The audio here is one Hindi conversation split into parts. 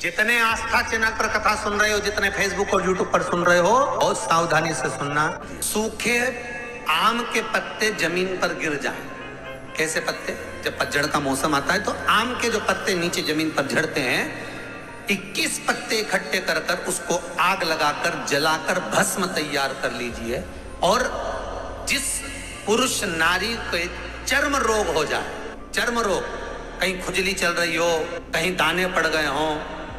जितने आस्था चैनल पर कथा सुन रहे हो, जितने फेसबुक और यूट्यूब पर सुन रहे हो, बहुत सावधानी से सुनना। सूखे आम के पत्ते जमीन पर गिर जाए। कैसे पत्ते? जब पतझड़ का मौसम आता है तो आम के जो पत्ते नीचे जमीन पर झड़ते हैं, 21 पत्ते इकट्ठे कर कर उसको आग लगाकर जलाकर भस्म तैयार कर लीजिए। और जिस पुरुष नारी को चर्म रोग हो जाए, चर्म रोग, कहीं खुजली चल रही हो, कहीं दाने पड़ गए हो,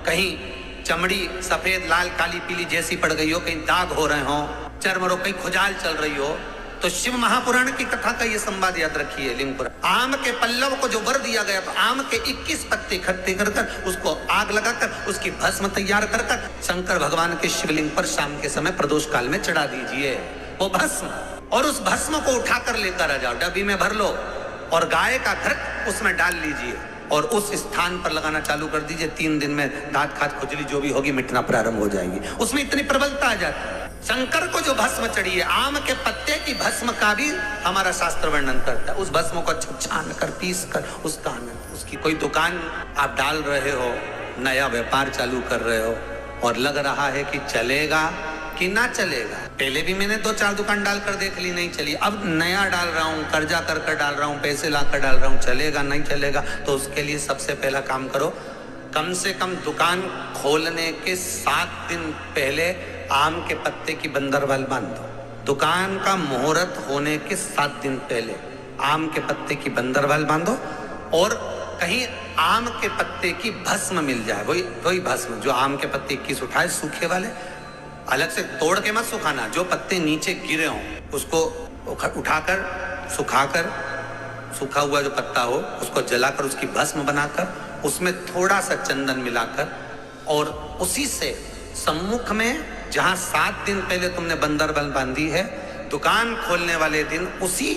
कहीं चमड़ी सफेद लाल काली पीली जैसी पड़ गई हो, कहीं दाग हो रहे हो, चर्म रोग, कहीं खुजाल चल रही हो, तो शिव महापुराण की कथा का ये संवाद याद रखिए। लिंगपुर आम के पल्लव को जो वर दिया गया, तो आम के 21 पत्ते इकट्ठे कर कर उसको आग लगाकर उसकी भस्म तैयार कर कर शंकर भगवान के शिवलिंग पर शाम के समय प्रदोष काल में चढ़ा दीजिए वो भस्म। और उस भस्म को उठाकर लेकर आ जाओ, डब्बी में भर लो और गाय का घृत उसमें डाल लीजिए और उस स्थान पर लगाना चालू कर दीजिए। 3 दिन में दांत खाद खुजली जो भी होगी मिटना प्रारंभ हो जाएगी। उसमें इतनी प्रबलता आ जाती है। शंकर को जो भस्म चढ़ी है, आम के पत्ते की भस्म का भी हमारा शास्त्र वर्णन करता है। उस भस्म को छान कर पीस कर उसका आनंद, उसकी कोई दुकान आप डाल रहे हो, नया व्यापार चालू कर रहे हो और लग रहा है कि चलेगा कि ना चलेगा। पहले भी मैंने 2-4 दुकान डालकर देख ली, नहीं चली। अब नया डाल रहा हूँ, कर्जा कर कर डाल रहा हूँ, पैसे लाकर डाल रहा हूँ, चलेगा नहीं चलेगा। तो उसके लिए सबसे पहला काम करो, कम से कम दुकान खोलने के 7 दिन पहले आम के पत्ते की बंदरवाल बांध दो। दुकान का मुहूर्त होने के 7 दिन पहले आम के पत्ते की बंदरवाल बांधो और कहीं आम के पत्ते की भस्म मिल जाए, वही भस्म जो आम के पत्ते 21 उठाए सूखे वाले, अलग से तोड़ के मत सुखाना, जो पत्ते नीचे गिरे हों उसको उठाकर सुखाकर, सूखा हुआ जो पत्ता हो उसको जलाकर उसकी भस्म बनाकर उसमें थोड़ा सा चंदन मिलाकर और उसी से सम्मुख में जहां 7 दिन पहले तुमने बंदरबल बांधी है, दुकान खोलने वाले दिन उसी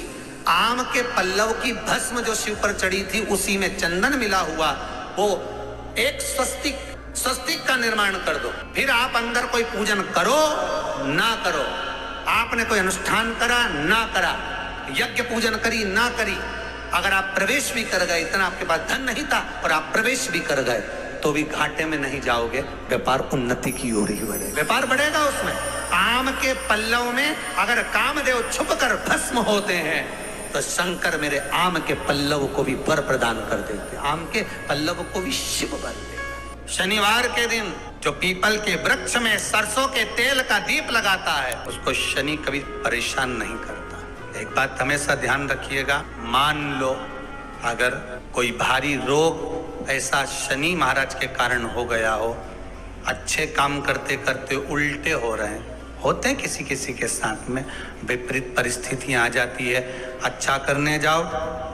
आम के पल्लव की भस्म जो शिव पर चढ़ी थी उसी में चंदन मिला हुआ वो एक स्वस्तिक का निर्माण कर दो। फिर आप अंदर कोई पूजन करो ना करो, आपने कोई अनुष्ठान करा ना करा, यज्ञ पूजन करी ना करी, अगर आप प्रवेश भी कर गए, इतना आपके पास धन नहीं था और आप प्रवेश भी कर गए तो भी घाटे में नहीं जाओगे। व्यापार उन्नति की ओर ही बढ़ेगा, व्यापार बढ़ेगा उसमें। आम के पल्लव में अगर कामदेव छुप कर भस्म होते हैं तो शंकर मेरे आम के पल्लव को भी वर प्रदान कर देते, आम के पल्लव को भी शिव वर देते। शनिवार के दिन जो पीपल के वृक्ष में सरसों के तेल का दीप लगाता है उसको शनि कभी परेशान नहीं करता। एक बात हमेशा ध्यान रखिएगा, मान लो अगर कोई भारी रोग ऐसा शनि महाराज के कारण हो गया हो, अच्छे काम करते करते उल्टे हो रहे हैं, होते हैं किसी किसी के साथ में, विपरीत परिस्थितियां आ जाती है, अच्छा करने जाओ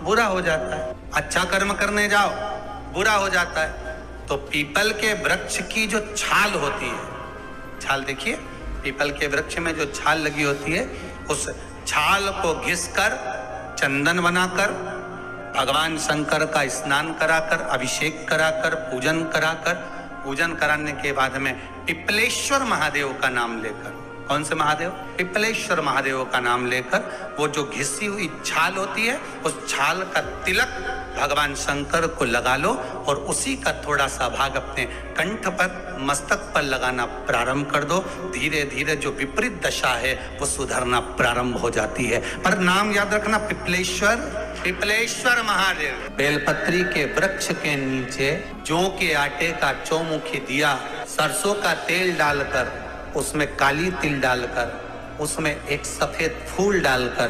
बुरा हो जाता है, अच्छा कर्म करने जाओ बुरा हो जाता है। तो पीपल के वृक्ष की जो छाल होती है, छाल देखिए, पीपल के वृक्ष में जो छाल लगी होती है, उस छाल को घिसकर चंदन बनाकर भगवान शंकर का स्नान कराकर, अभिषेक कराकर, पूजन कराने के बाद में पिपलेश्वर महादेव का नाम लेकर, कौन से महादेव? पिपलेश्वर महादेव का नाम लेकर वो जो घिसी हुई छाल होती है उस छाल का तिलक भगवान शंकर को लगा लो और उसी का थोड़ा सा भाग अपने कंठ पर, मस्तक पर लगाना प्रारंभ कर दो। धीरे धीरे जो विपरीत दशा है वो सुधरना प्रारंभ हो जाती है। पर नाम याद रखना, पिपलेश्वर महादेव। बेलपत्री के वृक्ष के नीचे जौ के आटे का चौमुखी दिया, सरसों का तेल डालकर उसमें काली तिल डालकर उसमें एक सफेद फूल डालकर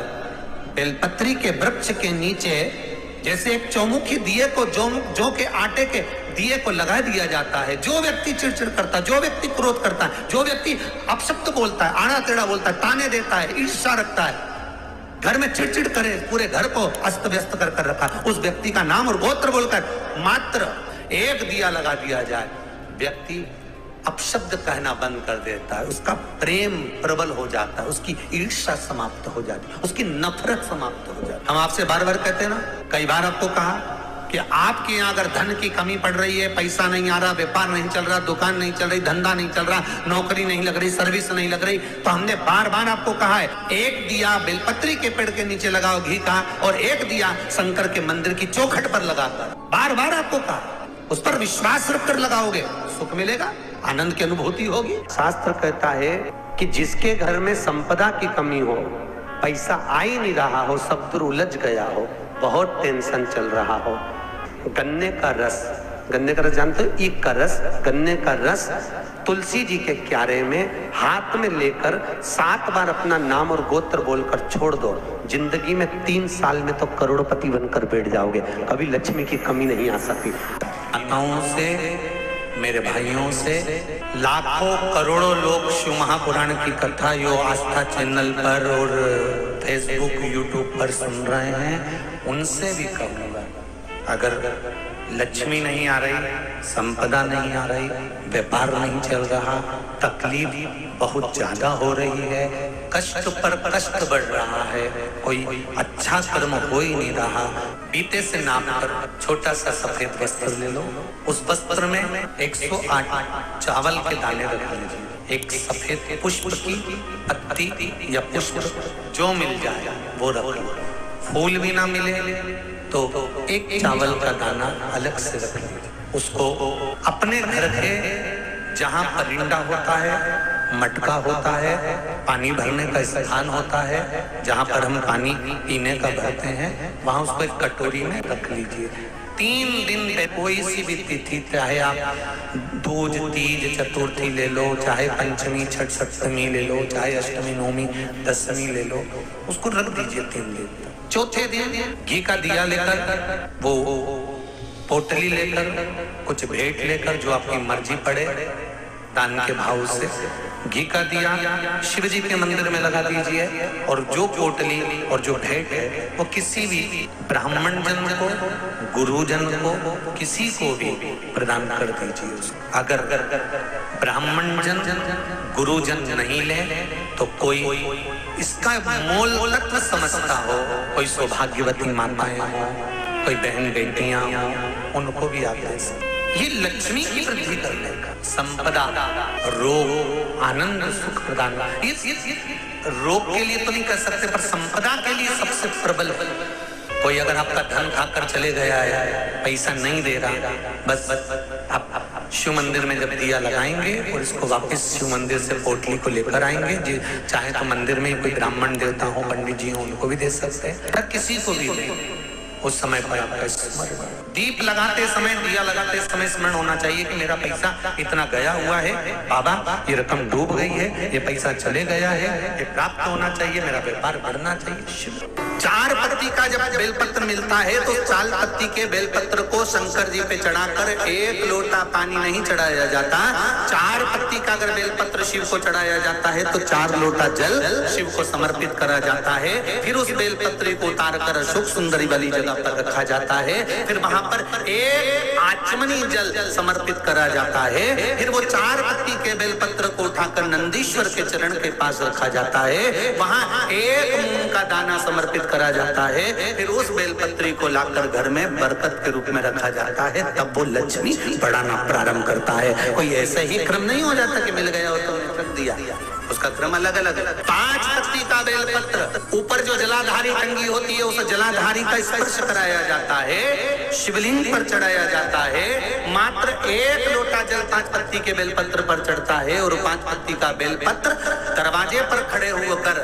बेलपत्री के वृक्ष के नीचे जैसे एक चौमुखी दिए को जौ के आटे के दिए को लगा दिया जाता है। जो व्यक्ति चिड़चिड़ करता है, जो व्यक्ति क्रोध करता है, जो व्यक्ति अपशब्द बोलता है, आड़ा टेढ़ा बोलता है, ताने देता है, ईर्ष्या रखता है, घर में चिड़चिड़ करे, पूरे घर को अस्त व्यस्त कर कर रखा, उस व्यक्ति का नाम और गोत्र बोलकर मात्र एक दिया लगा दिया जाए, व्यक्ति अपशब्द कहना बंद कर देता है, उसका प्रेम प्रबल हो जाता है, उसकी ईर्ष्या समाप्त हो जाती है, उसकी नफरत समाप्त हो जाती है। हम आपसे बार बार कहते हैं ना, कई बार आपको कहा कि आपके यहाँ अगर धन की कमी पड़ रही है, पैसा नहीं आ रहा, व्यापार नहीं चल रहा, दुकान नहीं चल रही, धंधा नहीं चल रहा, नौकरी नहीं लग रही, सर्विस नहीं लग रही, तो हमने बार बार आपको कहा है, एक दिया बेलपत्री के पेड़ के नीचे लगाओ घी का और एक दिया शंकर के मंदिर की चौखट पर लगाकर, बार बार आपको कहा, उस पर विश्वास रखकर लगाओगे, सुख मिलेगा, आनंद की अनुभूति होगी। शास्त्र कहता है कि जिसके घर में संपदा की कमी हो, पैसा आ ही नहीं रहा हो, सब दूर उलझ गया हो, बहुत टेंशन चल रहा हो, गन्ने का रस जानते हो, ईख का रस, गन्ने का रस तुलसी जी के क्यारे में हाथ में लेकर 7 बार अपना नाम और गोत्र बोलकर छोड़ दो, जिंदगी में 3 साल में तो करोड़पति बनकर बैठ जाओगे, कभी लक्ष्मी की कमी नहीं आ सकती। माताओं से, मेरे भाइयों से, लाखों करोड़ों लोग शिव महापुराण की कथा यो आस्था चैनल पर और फेसबुक यूट्यूब पर सुन रहे हैं, उनसे भी कहूँगा, अगर लक्ष्मी नहीं आ रही, संपदा नहीं आ रही, व्यापार नहीं चल रहा, तकलीफ बहुत ज्यादा हो रही है, कष्ट पर कष्ट बढ़ रहा है, कोई अच्छा कर्म हो ही नहीं रहा, बीते से नाप कर छोटा सा सफेद वस्त्र ले लो, उस वस्त्र में 108 चावल के दाने रख लीजिए, एक सफेद पुष्प की पत्ती या पुष्प जो मिल जाए वो रख लो, फूल भी ना मिले तो एक चावल का दाना अलग से रख लीजिए, उसको अपने घर के जहाँ परिंदा होता है, मटका होता है, पानी भरने का स्थान होता है, जहाँ पर हम पानी पीने का भरते हैं, वहाँ उसको एक कटोरी में रख लीजिए। 3 दिन पे कोई सी भी तिथि, चाहे आप दूज, तीज, चतुर्थी ले लो, चाहे पंचमी, छठ, सप्तमी ले लो, चाहे अष्टमी, नवमी, दशमी ले लो, उसको रख दीजिए 3 दिन। चौथे दिन घी का दिया लेकर, वो पोटली लेकर, कुछ भेंट लेकर, जो आपकी मर्जी पड़े, दान के भाव से घी का दिया शिव जी के मंदिर में लगा दीजिए, और जो पोटली और जो भेंट है वो किसी भी ब्राह्मण जन को, गुरुजन को, किसी को भी प्रदान कर दीजिए। अगर ब्राह्मण जन, गुरुजन नहीं ले तो कोई इसका मोल तत्व समझता हो, कोई सौभाग्यवती माताएं हो, कोई बहन बेटियां हो, उनको भी आप दे सकते। ये लक्ष्मी की वृद्धि करने का, संपदा, रोग, आनंद, सुख प्रदान, रोग के लिए तो नहीं कर सकते, पर संपदा के लिए सबसे प्रबल। कोई अगर आपका धन खाकर चले गया है, पैसा नहीं दे रहा, बस आप शिव मंदिर में जब दिया लगाएंगे और इसको वापस शिव मंदिर से पोटली को लेकर आएंगे, चाहे तो मंदिर में कोई ब्राह्मण देवता हो, पंडित जी हो, उनको भी दे सकते हैं, किसी को भी दे, उस समय पर आपका स्मरण, दीप लगाते समय, दिया लगाते समय स्मरण होना चाहिए कि मेरा पैसा इतना गया हुआ है, बाबा ये रकम डूब गई है, ये पैसा चले गया है, ये प्राप्त होना चाहिए, मेरा व्यापार बढ़ना चाहिए। 4 पत्ती का जब बेलपत्र मिलता है तो 4 पत्ती के बेलपत्र को शंकर जी पे चढ़ाकर 1 लोटा पानी नहीं चढ़ाया जाता, 4 पत्ती का अगर बेलपत्र शिव को चढ़ाया जाता है तो 4 लोटा जल शिव को समर्पित करा जाता है। फिर उस बेलपत्र को उतार कर अशोक सुंदरी वाली जगह पर रखा जाता है, फिर वहां पर 1 आचमनी जल समर्पित करा जाता है, फिर वो 4 पत्ती के बेलपत्र को उठाकर नंदीश्वर के चरण के पास रखा जाता है, वहां 1 मूंग का दाना समर्पित करा जाता है, फिर उस बेलपत्री को लाकर घर में बरकत के रूप में रखा जाता है, तब वो लक्ष्मी बढ़ाना प्रारंभ करता है। कोई ऐसे ही क्रम नहीं हो जाता कि मिल गया हो तो रख दिया, उसका क्रम अलग अलग। 5 पत्ती का बेलपत्र, ऊपर जो जलाधारी टंगी होती है उस जलाधारी का स्पर्श कराया जाता है, शिवलिंग पर चढ़ाया जाता है, मात्र 1 लोटा जल 5 पत्ती के बेलपत्र पर चढ़ता है, और 5 पत्ती का बेलपत्र दरवाजे पर खड़े होकर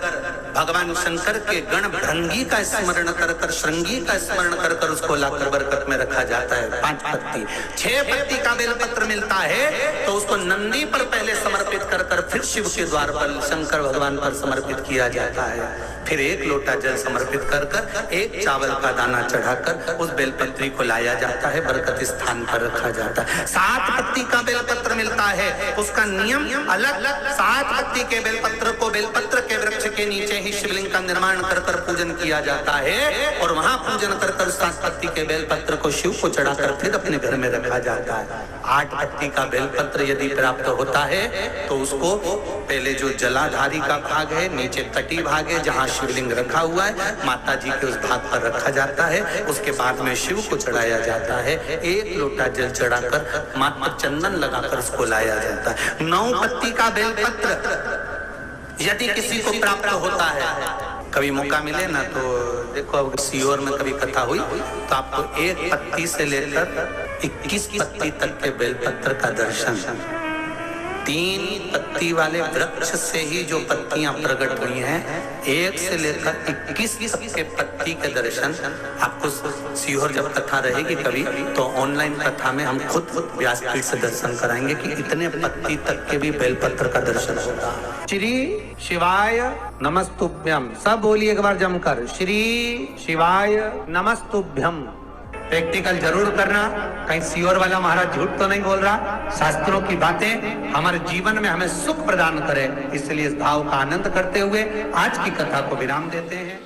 भगवान शंकर के गण भृंगी का स्मरण कर कर, श्रृंगी का स्मरण कर कर उसको लाकर बरकत में रखा जाता है। 5 पत्ती, 6 पत्ती का बेलपत्र मिलता है तो उसको नंदी पर पहले समर्पित कर कर फिर शिव के द्वार पर शंकर भगवान पर समर्पित किया जाता है, फिर 1 लोटा जल समर्पित कर कर 1 चावल का दाना चढ़ाकर उस बेलपत्री को लाया जाता है, बरकत स्थान पर रखा जाता है। 7 पत्ती का बेलपत्र मिलता है, उसका नियम अलग। 7 पत्ती के बेलपत्र को बेलपत्र के वृक्ष के नीचे ही शिवलिंग का निर्माण कर कर पूजन किया जाता है, और वहां पूजन कर कर 7 पत्ती के बेलपत्र को शिव को चढ़ाकर फिर अपने घर में रखा जाता है। 8 पत्ती का बेलपत्र यदि प्राप्त होता है तो उसको पहले जो जलाधारी का भाग है, नीचे तटी भाग है जहाँ शिवलिंग रखा हुआ है, माता जी के उस भाग पर रखा जाता है, उसके बाद में शिव को चढ़ाया जाता है। 1 लोटा जल चढ़ाकर मात्र चंदन लगाकर उसको लाया जाता है। 9 पत्ती का बेलपत्र यदि किसी को प्राप्त होता है, कभी मौका मिले ना तो देखो, अब सीहोर में कभी कथा हुई तो आपको 1 पत्ती से लेकर 21 पत्ती तक के बेलपत्र का दर्शन, 3 पत्ती वाले वृक्ष से ही जो पत्तियां प्रकट हुई हैं, 1 से लेकर 21 के पत्ती के दर्शन आपको सीहोर जब कथा रहेगी कभी तो ऑनलाइन कथा में हम खुद व्यासपीठ से दर्शन कराएंगे कि इतने पत्ती तक के भी बेलपत्र का दर्शन होता है। श्री शिवाय नमस्तुभ्यम, सब बोलिए एक बार जमकर, श्री शिवाय नमस्तुभ्यम। प्रैक्टिकल जरूर करना, कहीं सीहोर वाला महाराज झूठ तो नहीं बोल रहा। शास्त्रों की बातें हमारे जीवन में हमें सुख प्रदान करे, इसलिए इस भाव का आनंद करते हुए आज की कथा को विराम देते हैं।